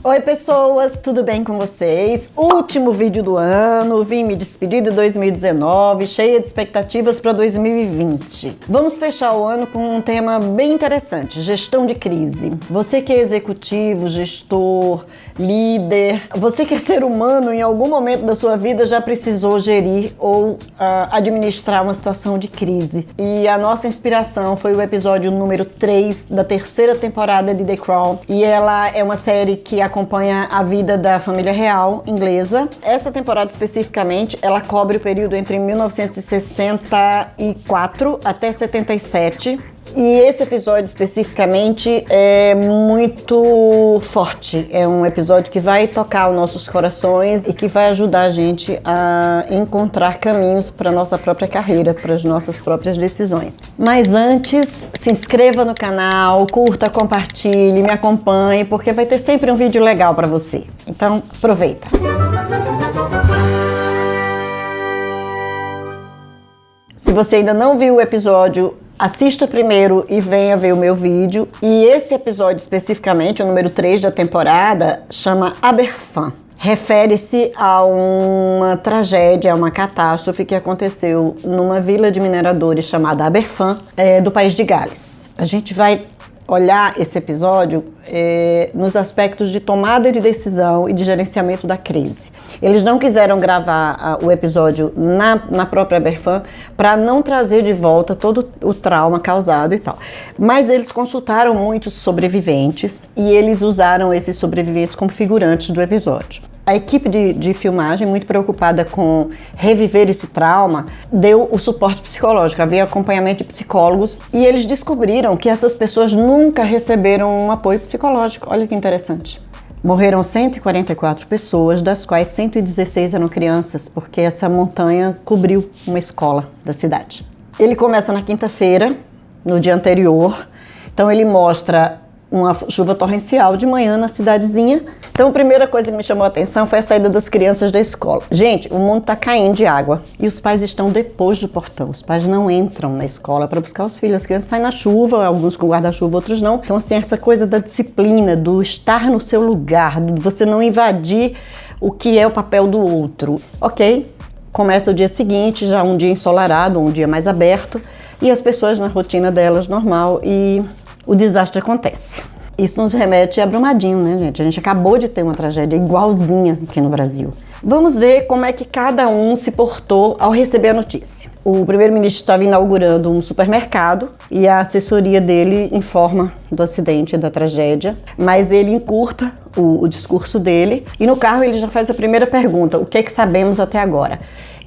Oi pessoas, tudo bem com vocês? Último vídeo do ano, vim me despedir de 2019, cheia de expectativas para 2020. Vamos fechar o ano com um tema bem interessante, gestão de crise. Você que é executivo, gestor, líder, você que é ser humano, em algum momento da sua vida já precisou gerir ou administrar uma situação de crise. E a nossa inspiração foi o episódio número 3 da terceira temporada de The Crown. E ela é uma série que acompanha a vida da família real inglesa. Essa temporada especificamente, ela cobre o período entre 1964 até 77. E esse episódio especificamente é muito forte. É um episódio que vai tocar os nossos corações e que vai ajudar a gente a encontrar caminhos para a nossa própria carreira, para as nossas próprias decisões. Mas antes, se inscreva no canal, curta, compartilhe, me acompanhe, porque vai ter sempre um vídeo legal para você. Então, aproveita! Se você ainda não viu o episódio, assista primeiro e venha ver o meu vídeo. E esse episódio especificamente, o número 3 da temporada, chama Aberfan. Refere-se a uma tragédia, a uma catástrofe que aconteceu numa vila de mineradores chamada Aberfan, do país de Gales. A gente vai olhar esse episódio nos aspectos de tomada de decisão e de gerenciamento da crise. Eles não quiseram gravar o episódio na própria Aberfan para não trazer de volta todo o trauma causado e tal. Mas eles consultaram muitos sobreviventes e eles usaram esses sobreviventes como figurantes do episódio. A equipe de filmagem, muito preocupada com reviver esse trauma, deu o suporte psicológico, havia acompanhamento de psicólogos e eles descobriram que essas pessoas nunca receberam um apoio psicológico. Olha que interessante. Morreram 144 pessoas, das quais 116 eram crianças, porque essa montanha cobriu uma escola da cidade. Ele começa na quinta-feira, no dia anterior, então ele mostra uma chuva torrencial de manhã na cidadezinha. Então a primeira coisa que me chamou a atenção foi a saída das crianças da escola. Gente, o mundo tá caindo de água e os pais estão depois do portão. Os pais não entram na escola para buscar os filhos. As crianças saem na chuva, alguns com guarda-chuva, outros não. Então assim, essa coisa da disciplina, do estar no seu lugar, de você não invadir o que é o papel do outro. Ok, começa o dia seguinte, já um dia ensolarado, um dia mais aberto, e as pessoas na rotina delas normal e o desastre acontece. Isso nos remete a Brumadinho, né, gente? A gente acabou de ter uma tragédia igualzinha aqui no Brasil. Vamos ver como é que cada um se portou ao receber a notícia. O primeiro-ministro estava inaugurando um supermercado e a assessoria dele informa do acidente, da tragédia, mas ele encurta o discurso dele e no carro ele já faz a primeira pergunta: o que é que sabemos até agora?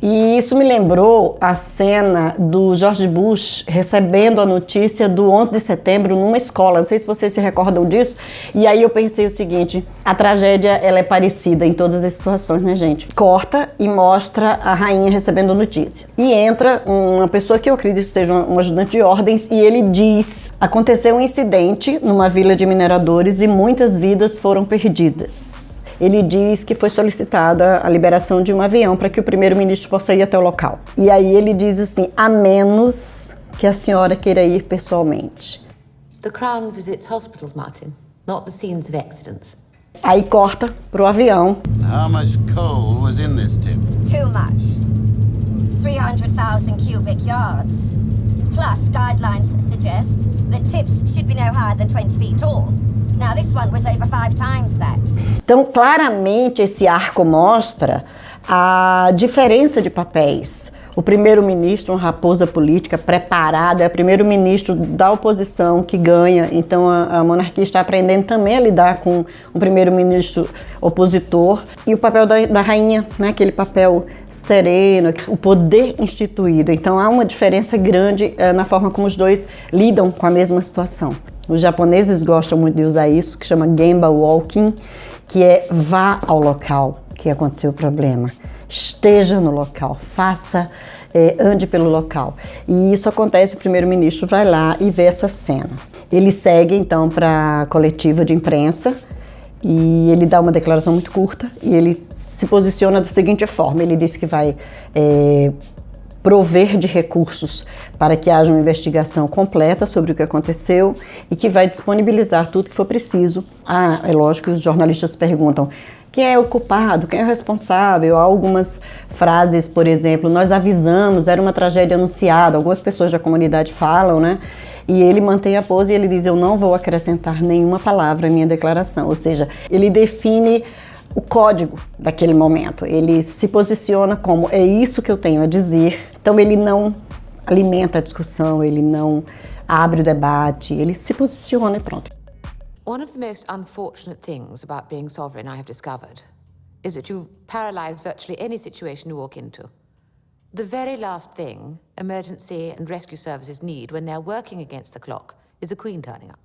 E isso me lembrou a cena do George Bush recebendo a notícia do 11 de setembro numa escola. Não sei se vocês se recordam disso. E aí eu pensei o seguinte: a tragédia ela é parecida em todas as situações, né, gente? Corta e mostra a rainha recebendo notícia. E entra uma pessoa que eu acredito seja um ajudante de ordens e ele diz: aconteceu um incidente numa vila de mineradores e muitas vidas foram perdidas. Ele diz que foi solicitada a liberação de um avião para que o primeiro-ministro possa ir até o local. E aí ele diz assim: a menos que a senhora queira ir pessoalmente. The Crown visits hospitals, Martin, not the scenes of accidents. Aí corta pro avião. How much coal was in this tip? Too much. 300,000 cubic yards. Plus, guidelines suggest that tips should be no higher than 20 feet tall. Now, this one was over 5 times that. Então, claramente, esse arco mostra a diferença de papéis. O primeiro-ministro, uma raposa política preparada, é o primeiro-ministro da oposição que ganha. Então, a monarquia está aprendendo também a lidar com um primeiro-ministro opositor. E o papel da rainha, né? Aquele papel sereno, o poder instituído. Então, há uma diferença grande na forma como os dois lidam com a mesma situação. Os japoneses gostam muito de usar isso, que chama Gemba Walking, que é vá ao local que aconteceu o problema. Esteja no local, ande pelo local. E isso acontece, o primeiro-ministro vai lá e vê essa cena. Ele segue então para a coletiva de imprensa e ele dá uma declaração muito curta e ele se posiciona da seguinte forma: ele diz que vai prover de recursos para que haja uma investigação completa sobre o que aconteceu e que vai disponibilizar tudo que for preciso. É lógico que os jornalistas perguntam quem é o culpado, quem é o responsável. Há algumas frases, por exemplo, nós avisamos, era uma tragédia anunciada, algumas pessoas da comunidade falam, né? E ele mantém a pose e ele diz, eu não vou acrescentar nenhuma palavra à minha declaração. Ou seja, ele define o código daquele momento. Ele se posiciona como, é isso que eu tenho a dizer. Então ele não alimenta a discussão, ele não abre o debate, ele se posiciona e pronto. One of the most unfortunate things about being sovereign, I have discovered, is that you paralyze virtually any situation you walk into. The very last thing emergency and rescue services need when they're working against the clock is a queen turning up.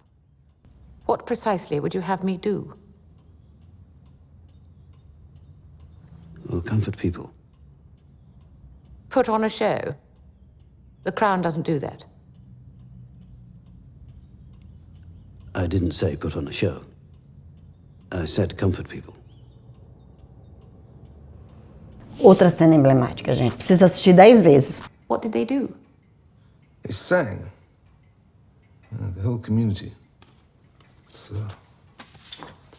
What precisely would you have me do? We'll comfort people. Put on a show? The Crown doesn't do that. I didn't say put on a show. I said comfort people. Outra cena emblemática, gente. Precisa assistir 10 vezes. What did they do? They sang. The whole community. It's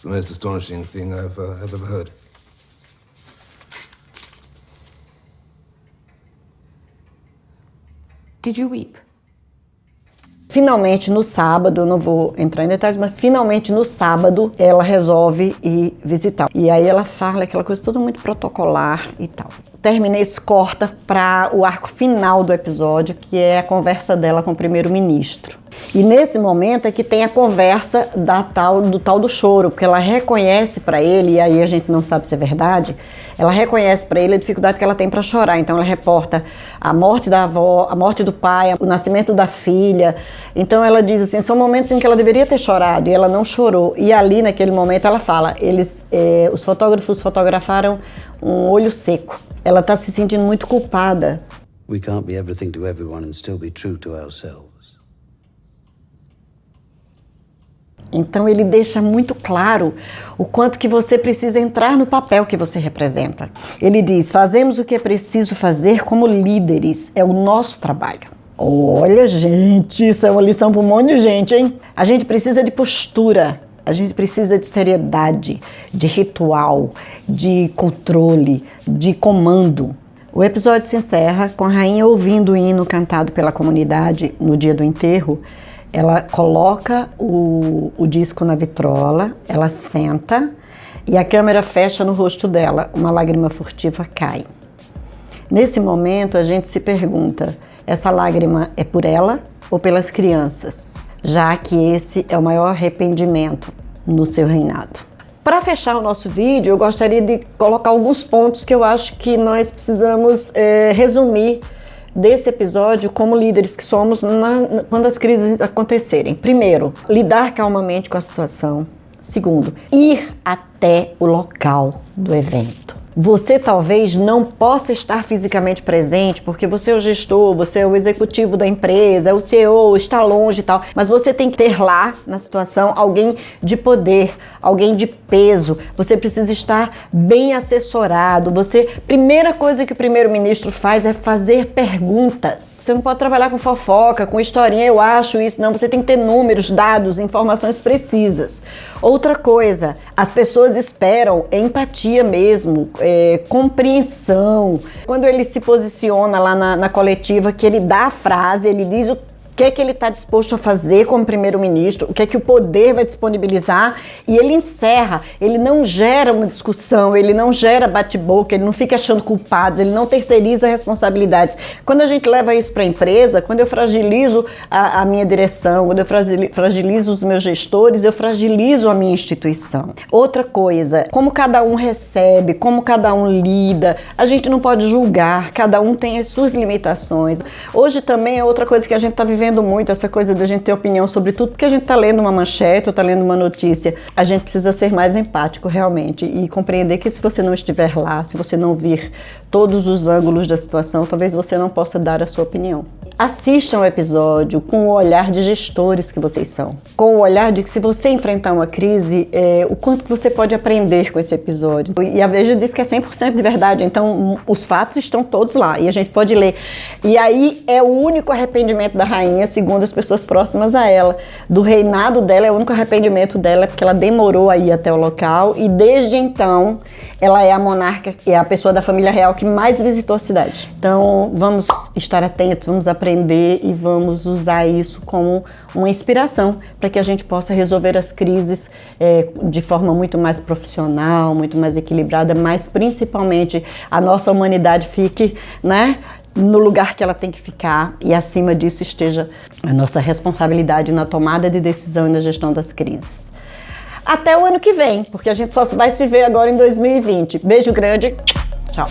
the most astonishing thing I've ever heard. Did you weep? Finalmente, no sábado, eu não vou entrar em detalhes, mas finalmente no sábado ela resolve ir visitar. E aí ela fala aquela coisa toda muito protocolar e tal. Termina isso, corta para o arco final do episódio, que é a conversa dela com o primeiro-ministro. E nesse momento é que tem a conversa do tal do choro, porque ela reconhece para ele, e aí a gente não sabe se é verdade, ela reconhece para ele a dificuldade que ela tem para chorar. Então ela reporta a morte da avó, a morte do pai, o nascimento da filha. Então ela diz assim, são momentos em que ela deveria ter chorado e ela não chorou. E ali naquele momento ela fala, os fotógrafos fotografaram um olho seco. Ela está se sentindo muito culpada. We can't be everything to everyone and still be true to ourselves. Então ele deixa muito claro o quanto que você precisa entrar no papel que você representa. Ele diz, fazemos o que é preciso fazer como líderes, é o nosso trabalho. Olha, gente, isso é uma lição para um monte de gente, hein? A gente precisa de postura, a gente precisa de seriedade, de ritual, de controle, de comando. O episódio se encerra com a rainha ouvindo o hino cantado pela comunidade no dia do enterro. Ela coloca o disco na vitrola, ela senta e a câmera fecha no rosto dela. Uma lágrima furtiva cai. Nesse momento, a gente se pergunta, essa lágrima é por ela ou pelas crianças? Já que esse é o maior arrependimento no seu reinado. Para fechar o nosso vídeo, eu gostaria de colocar alguns pontos que eu acho que nós precisamos resumir desse episódio como líderes que somos quando as crises acontecerem. Primeiro, lidar calmamente com a situação. Segundo, ir até o local do evento. Você talvez não possa estar fisicamente presente porque você é o gestor, você é o executivo da empresa, é o CEO, está longe e tal, mas você tem que ter lá na situação alguém de poder, alguém de peso. Você precisa estar bem assessorado. Primeira coisa que o primeiro-ministro faz é fazer perguntas. Você não pode trabalhar com fofoca, com historinha, eu acho isso, não. Você tem que ter números, dados, informações precisas. Outra coisa, as pessoas esperam empatia mesmo, compreensão. Quando ele se posiciona lá na coletiva, que ele dá a frase, ele diz o que é que ele está disposto a fazer como primeiro-ministro, o que é que o poder vai disponibilizar, e ele encerra, ele não gera uma discussão, ele não gera bate-boca, ele não fica achando culpados, ele não terceiriza responsabilidades. Quando a gente leva isso para a empresa, quando eu fragilizo a minha direção, quando eu fragilizo os meus gestores, eu fragilizo a minha instituição. Outra coisa, como cada um recebe, como cada um lida, a gente não pode julgar, cada um tem as suas limitações. Hoje também é outra coisa que a gente está vivendo muito, essa coisa da gente ter opinião sobre tudo, porque a gente está lendo uma manchete ou está lendo uma notícia. A gente precisa ser mais empático realmente e compreender que se você não estiver lá, se você não vir todos os ângulos da situação, talvez você não possa dar a sua opinião. assistam o episódio com o olhar de gestores que vocês são. Com o olhar de que se você enfrentar uma crise, o quanto que você pode aprender com esse episódio. E a Veja diz que é 100% de verdade, então os fatos estão todos lá e a gente pode ler. E aí é o único arrependimento da rainha, segundo as pessoas próximas a ela. Do reinado dela, é o único arrependimento dela, porque ela demorou a ir até o local e desde então ela é a monarca, é a pessoa da família real que mais visitou a cidade. Então vamos estar atentos, vamos aprender e vamos usar isso como uma inspiração para que a gente possa resolver as crises de forma muito mais profissional, muito mais equilibrada, mas principalmente a nossa humanidade fique, né, no lugar que ela tem que ficar e acima disso esteja a nossa responsabilidade na tomada de decisão e na gestão das crises. Até o ano que vem, porque a gente só vai se ver agora em 2020. Beijo grande, tchau!